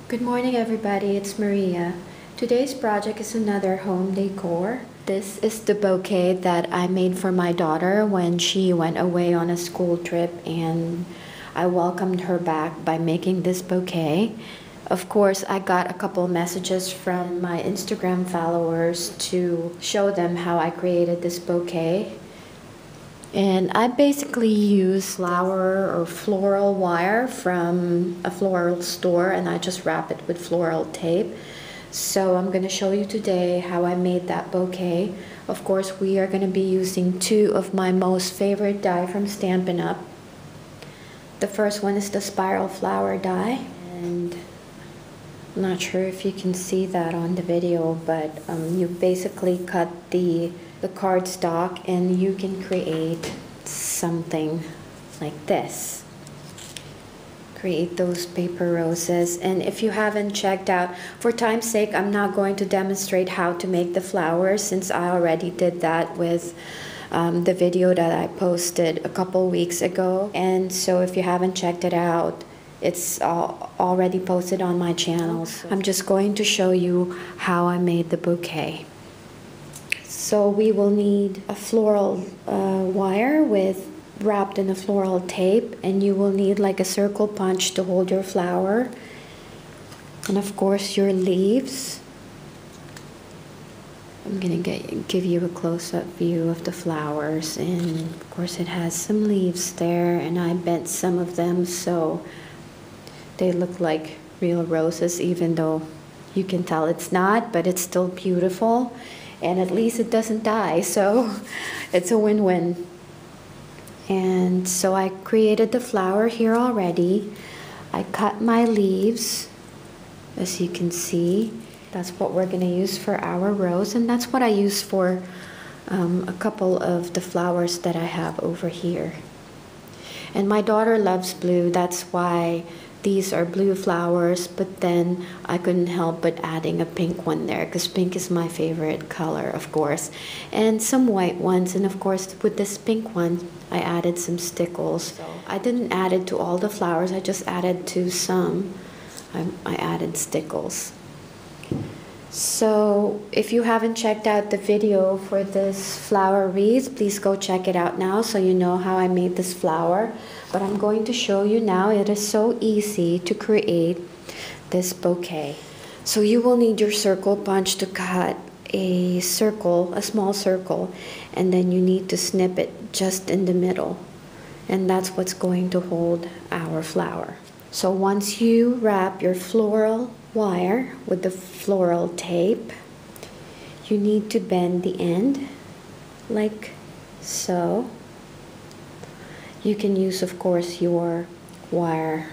Good morning everybody, it's Maria. Today's project is another home decor. This is the bouquet that I made for my daughter when she went away on a school trip, and I welcomed her back by making this bouquet. Of course, I got a couple messages from my Instagram followers to show them how I created this bouquet. And I basically use flower or floral wire from a floral store, and I just wrap it with floral tape. So I'm going to show you today how I made that bouquet. Of course, we are going to be using two of my most favorite die from Stampin' Up. The first one is the spiral flower die, and I'm not sure if you can see that on the video, but you basically cut the cardstock and you can create something like this. Create those paper roses. And if you haven't checked out, for time's sake, I'm not going to demonstrate how to make the flowers since I already did that with the video that I posted a couple weeks ago. And so if you haven't checked it out, it's already posted on my channel. So I'm just going to show you how I made the bouquet. So we will need a floral wire wrapped in a floral tape, and you will need like a circle punch to hold your flower, and of course your leaves. I'm gonna give you a close-up view of the flowers, and of course it has some leaves there, and I bent some of them so they look like real roses, even though you can tell it's not, but it's still beautiful. And at least it doesn't die, so it's a win-win. And so I created the flower here already. I cut my leaves, as you can see. That's what we're gonna use for our rose, and that's what I use for a couple of the flowers that I have over here. And my daughter loves blue, that's why these are blue flowers, but then I couldn't help but adding a pink one there because pink is my favorite color, of course, and some white ones. And of course with this pink one I added some stickles. So I didn't add it to all the flowers, I just added to some. I added stickles. So if you haven't checked out the video for this flower wreath, please go check it out now so you know how I made this flower. But I'm going to show you now. It is so easy to create this bouquet. So you will need your circle punch to cut a circle, a small circle, and then you need to snip it just in the middle. And that's what's going to hold our flower. So once you wrap your floral wire with the floral tape, you need to bend the end like so. You can use, of course, your wire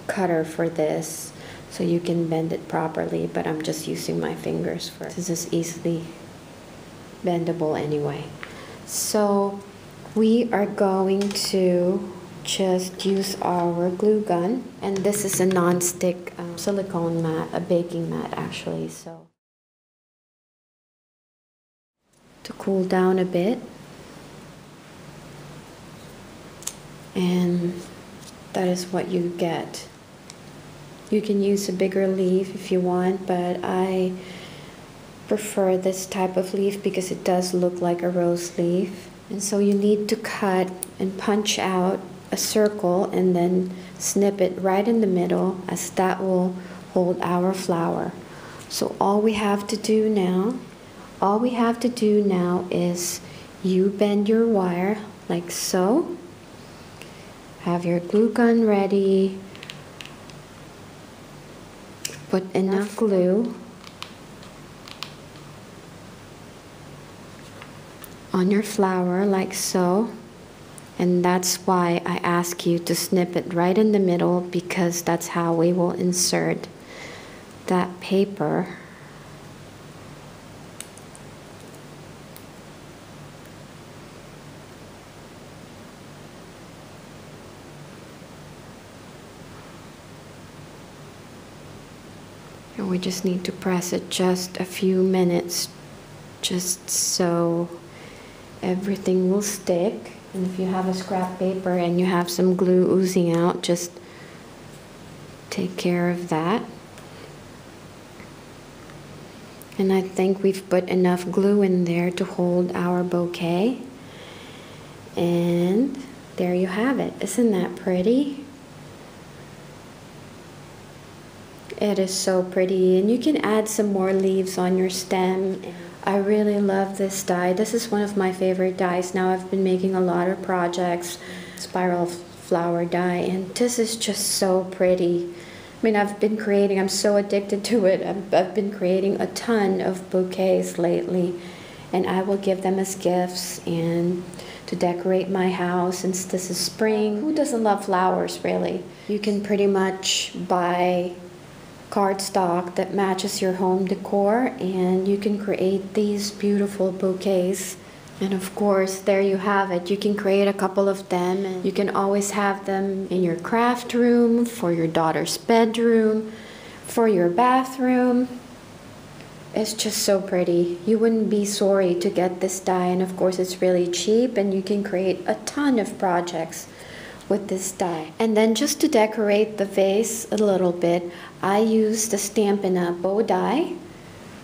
cutter for this so you can bend it properly, but I'm just using my fingers for it. This is easily bendable anyway. So we are going to just use our glue gun, and this is a non-stick silicone mat, a baking mat actually, so to cool down a bit. And that is what you get. You can use a bigger leaf if you want, but I prefer this type of leaf because it does look like a rose leaf. And so you need to cut and punch out a circle and then snip it right in the middle, as that will hold our flower. So all we have to do now is you bend your wire like so. Have your glue gun ready. Put enough glue on your flower like so. And that's why I ask you to snip it right in the middle, because that's how we will insert that paper. And we just need to press it just a few minutes, just so everything will stick. And if you have a scrap paper and you have some glue oozing out, just take care of that. And I think we've put enough glue in there to hold our bouquet. And there you have it. Isn't that pretty? It is so pretty, and you can add some more leaves on your stem. I really love this die. This is one of my favorite dies. Now I've been making a lot of projects, spiral flower die, and this is just so pretty. I mean, I'm so addicted to it. I've been creating a ton of bouquets lately, and I will give them as gifts and to decorate my house since this is spring. Who doesn't love flowers, really? You can pretty much buy cardstock that matches your home decor, and you can create these beautiful bouquets. And of course, there you have it. You can create a couple of them, and you can always have them in your craft room, for your daughter's bedroom, for your bathroom. It's just so pretty. You wouldn't be sorry to get this die, and of course it's really cheap, and you can create a ton of projects with this die. And then just to decorate the vase a little bit, I used the Stampin' Up bow die,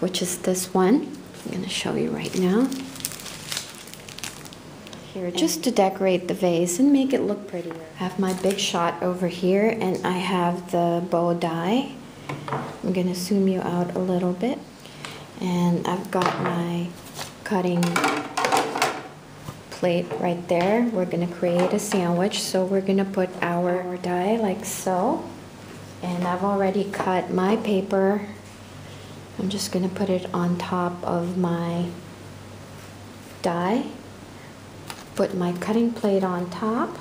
which is this one. I'm going to show you right now. Here, just to decorate the vase and make it look prettier. I have my big shot over here, and I have the bow die. I'm going to zoom you out a little bit. And I've got my cutting plate right there. We're going to create a sandwich, so we're going to put our die like so. And I've already cut my paper. I'm just going to put it on top of my die. Put my cutting plate on top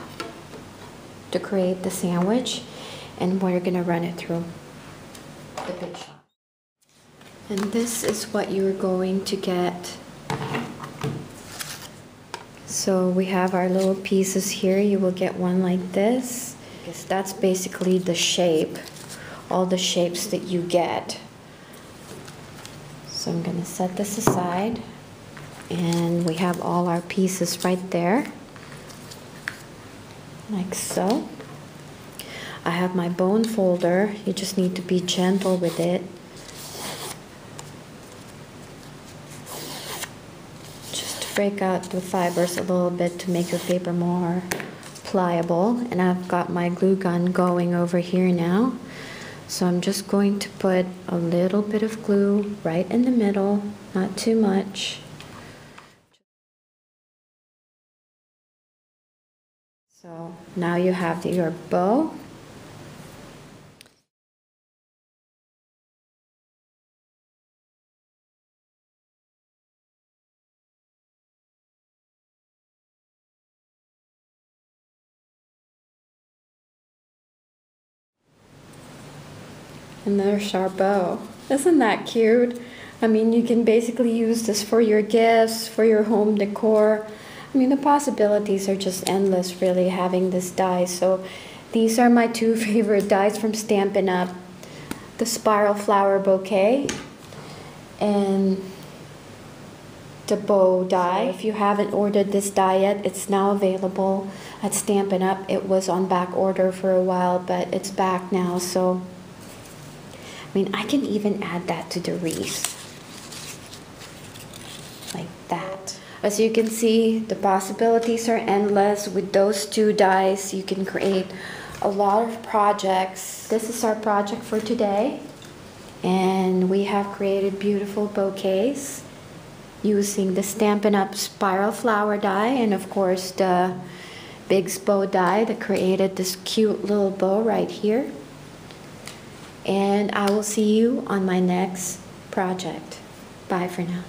to create the sandwich, and we're going to run it through the big shot. And this is what you're going to get. So we have our little pieces here. You will get one like this. Because that's basically the shape, all the shapes that you get. So I'm going to set this aside, and we have all our pieces right there, like so. I have my bone folder. You just need to be gentle with it. Break out the fibers a little bit to make your paper more pliable. And I've got my glue gun going over here now. So I'm just going to put a little bit of glue right in the middle, not too much. So now you have your bow. And there's our bow. Isn't that cute? I mean, you can basically use this for your gifts, for your home decor. I mean, the possibilities are just endless, really, having this die. So these are my two favorite dies from Stampin' Up. The Spiral Flower Bouquet and the Bow Die. If you haven't ordered this die yet, it's now available at Stampin' Up. It was on back order for a while, but it's back now. So I mean, I can even add that to the wreath, like that. As you can see, the possibilities are endless. With those two dies, you can create a lot of projects. This is our project for today, and we have created beautiful bouquets using the Stampin' Up Spiral Flower die, and of course the Bigz Bow Die that created this cute little bow right here. And I will see you on my next project. Bye for now.